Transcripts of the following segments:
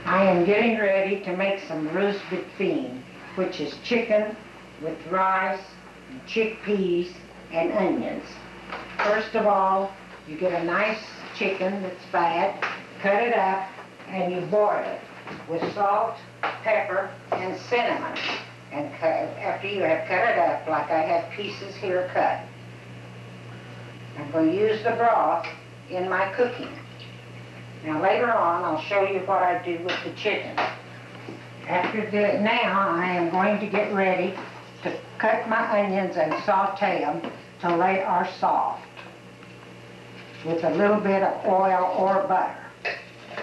I am getting ready to make some roast beef, which is chicken with rice, and chickpeas, and onions. First of all, you get a nice chicken that's fat, cut it up, and you boil it with salt, pepper, and cinnamon. And after you have cut it up, like I have pieces here cut, I'm going to use the broth in my cooking. Now later on, I'll show you what I do with the chicken. Now I am going to get ready to cut my onions and saute them till they are soft with a little bit of oil or butter.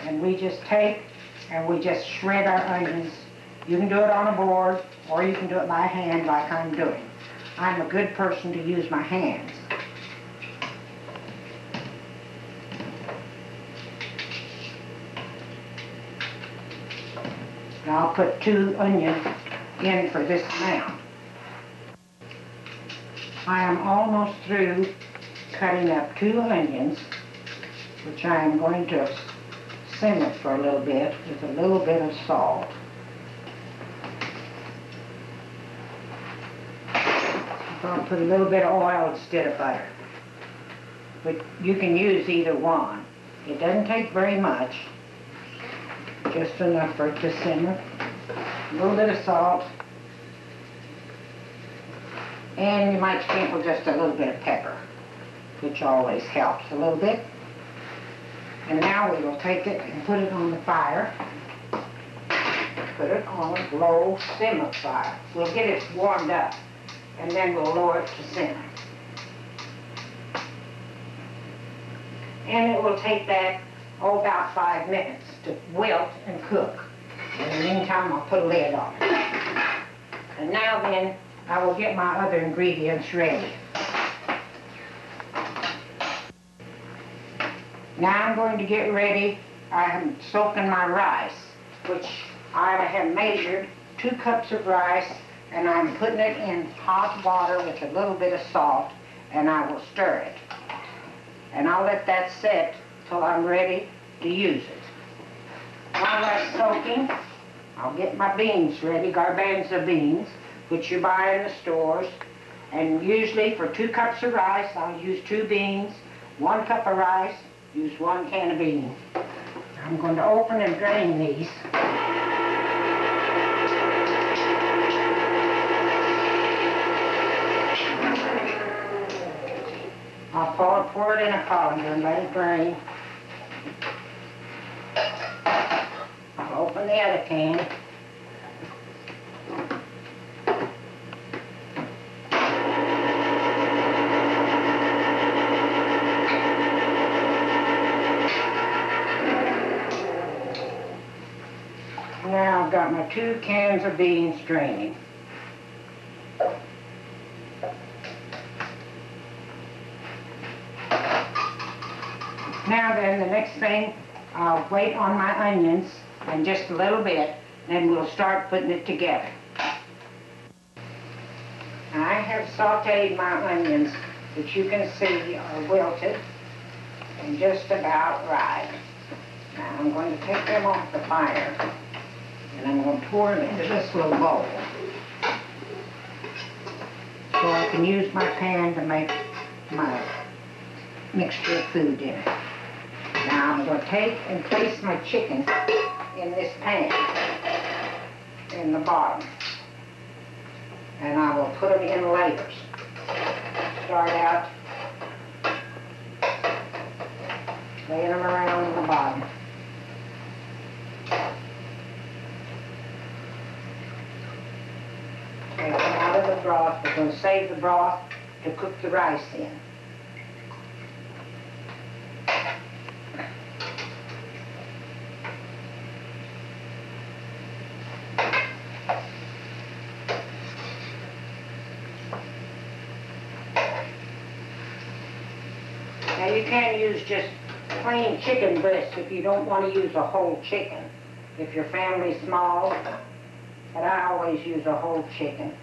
And we just take and we just shred our onions. You can do it on a board or you can do it by hand like I'm doing. I'm a good person to use my hands. I'll put 2 onions in for this amount. I am almost through cutting up 2 onions, which I am going to simmer for a little bit with a little bit of salt. I'll put a little bit of oil instead of butter. But you can use either one. It doesn't take very much. Just enough for it to simmer. A little bit of salt. And you might sprinkle just a little bit of pepper, which always helps a little bit. And now we will take it and put it on the fire. Put it on a low simmer fire. We'll get it warmed up, and then we'll lower it to simmer. And it will take that about 5 minutes to wilt and cook. In the meantime, I'll put a lid on it. And now then, I will get my other ingredients ready. Now I'm going to get ready. I am soaking my rice, which I have measured 2 cups of rice, and I'm putting it in hot water with a little bit of salt, and I will stir it. And I'll let that set till I'm ready to use it. While that's soaking, I'll get my beans ready, garbanzo beans, which you buy in the stores. And usually for 2 cups of rice, I'll use 2 beans. 1 cup of rice, use 1 can of beans. I'm going to open and drain these. I'll pour it in a colander and let it drain. I'll open the other can. Now I've got my 2 cans of beans draining. Now then, the next thing, I'll wait on my onions and just a little bit, then we'll start putting it together. Now, I have sauteed my onions, which you can see are wilted and just about right. Now I'm going to take them off the fire and I'm going to pour them into this little bowl so I can use my pan to make my mixture of food in it. Now I'm going to take and place my chicken in this pan in the bottom, and I will put them in layers. Start out laying them around in the bottom. Take them out of the the broth. We're going to save the broth to cook the rice in. Now you can use just plain chicken breast if you don't want to use a whole chicken. If your family's small, but I always use a whole chicken.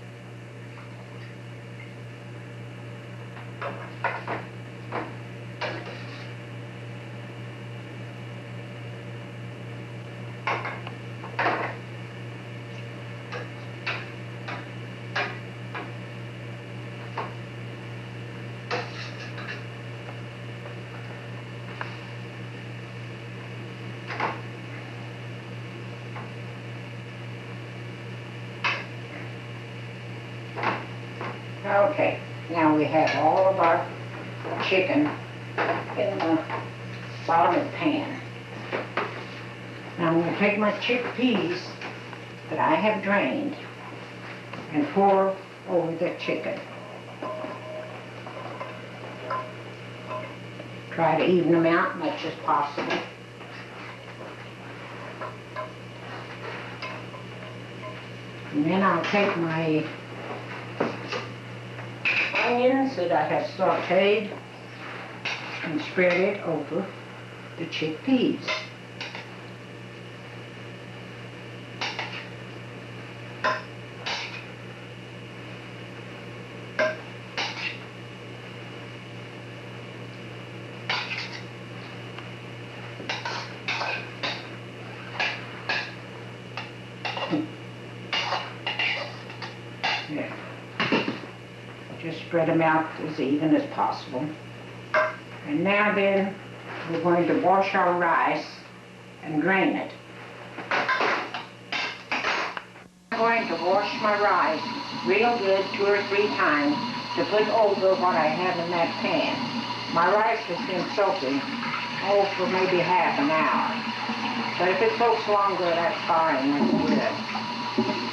Okay, now we have all of our chicken in the bottom of the pan. Now I'm going to take my chickpeas that I have drained and pour over the chicken. Try to even them out much as possible. And then I'll take my onions that I have sauteed and spread it over the chickpeas. There. Just spread them out as even as possible. And now then, we're going to wash our rice and drain it. I'm going to wash my rice real good 2 or 3 times to put over what I have in that pan. My rice has been soaking, for maybe half an hour. But if it soaks longer, that's fine, that's good.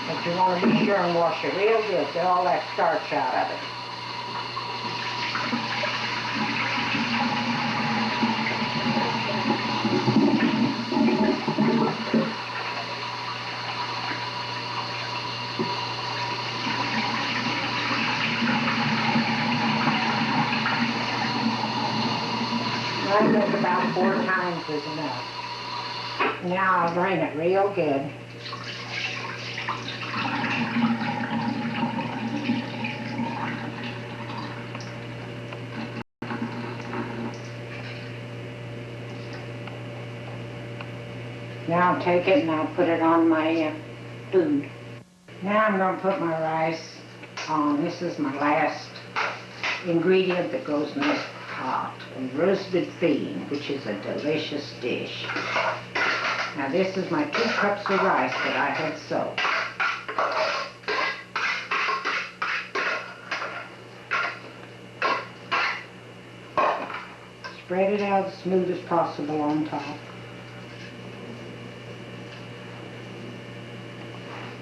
But you want to be sure and wash it real good, get all that starch out of it. I think about 4 times is enough. Now I'll drain it real good. Now I'll take it and I'll put it on my food. Now I'm going to put my rice on. This is my last ingredient that goes in this pot, roasted bean, which is a delicious dish. Now this is my 2 cups of rice that I had soaked. Spread it out as smooth as possible on top.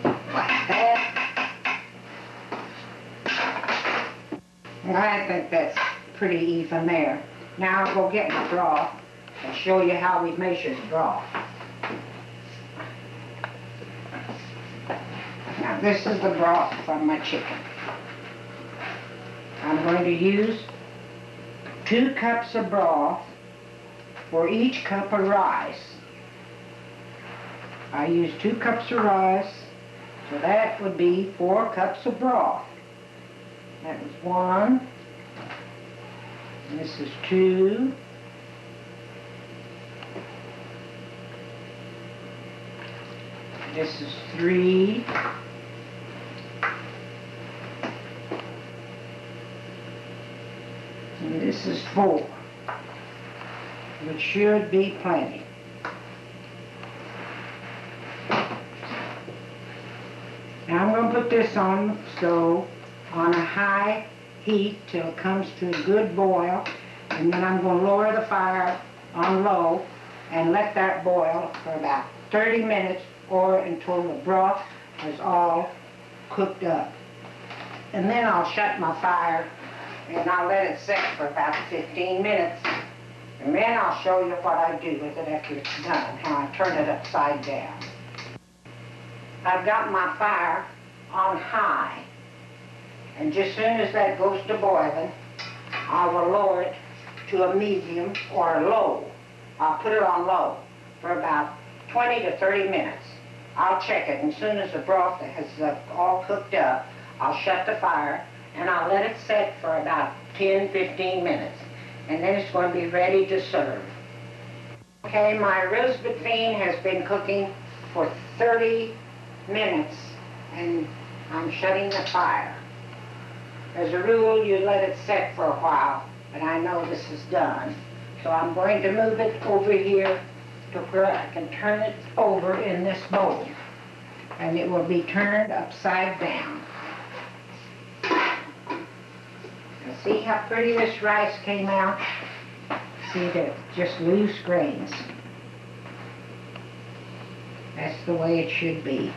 Like that. I think that's pretty even there. Now I'll go get my broth and show you how we measure the broth. Now this is the broth from my chicken. I'm going to use 2 cups of broth for each cup of rice. I use 2 cups of rice, so that would be 4 cups of broth. That was 1. And this is 2. This is 3. And this is 4, which should be plenty. Now I'm going to put this on the stove on a high heat till it comes to a good boil, and then I'm going to lower the fire on low and let that boil for about 30 minutes or until the broth is all cooked up. And then I'll shut my fire and I'll let it set for about 15 minutes. And then I'll show you what I do with it after it's done, how I turn it upside down. I've got my fire on high, and just as soon as that goes to boiling, I will lower it to a medium or a low. I'll put it on low for about 20 to 30 minutes. I'll check it, and as soon as the broth has all cooked up, I'll shut the fire and I'll let it set for about 10-15 minutes. And then it's going to be ready to serve. Okay, my roast beef has been cooking for 30 minutes, and I'm shutting the fire. As a rule, you let it set for a while, but I know this is done. So I'm going to move it over here to where I can turn it over in this bowl, and it will be turned upside down. Now see how pretty this rice came out? See, they're just loose grains. That's the way it should be.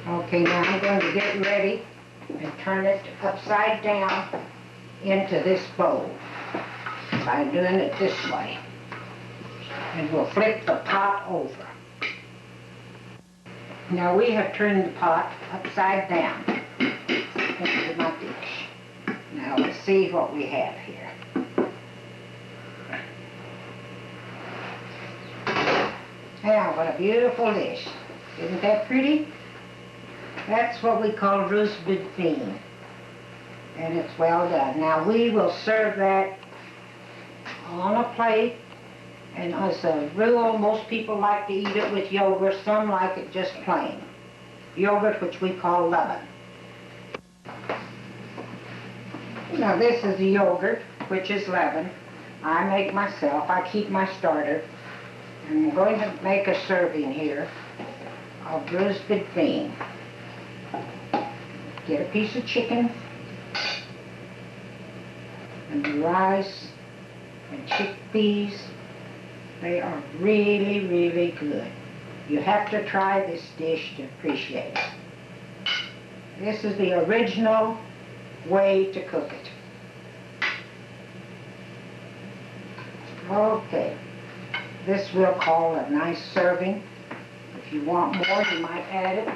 Okay, now I'm going to get ready and turn it upside down into this bowl by doing it this way. And we'll flip the pot over. Now we have turned the pot upside down into my dish. Now let's see what we have here. Now, what a beautiful dish. Isn't that pretty? That's what we call roast beef, and it's well done. Now we will serve that on a plate, and as a rule, most people like to eat it with yogurt. Some like it just plain. Yogurt, which we call Lebanon. Now this is the yogurt, which is Lebanon. I make myself. I keep my starter. I'm going to make a serving here of roast beef. Get a piece of chicken and the rice and chickpeas. They are really, really good. You have to try this dish to appreciate it. This is the original way to cook it. Okay. This we'll call a nice serving. If you want more, you might add it.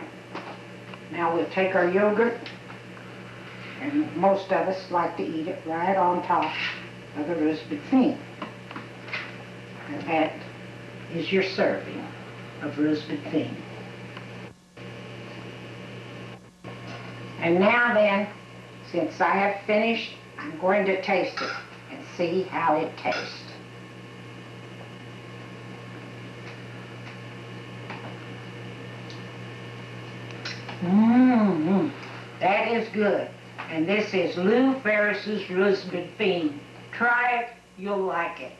Now we'll take our yogurt, and most of us like to eat it right on top of the roast beef. And that is your serving of roast beef. And now then, since I have finished, I'm going to taste it and see how it tastes. That is good. And this is Lou Farris's roast beef. Try it, you'll like it.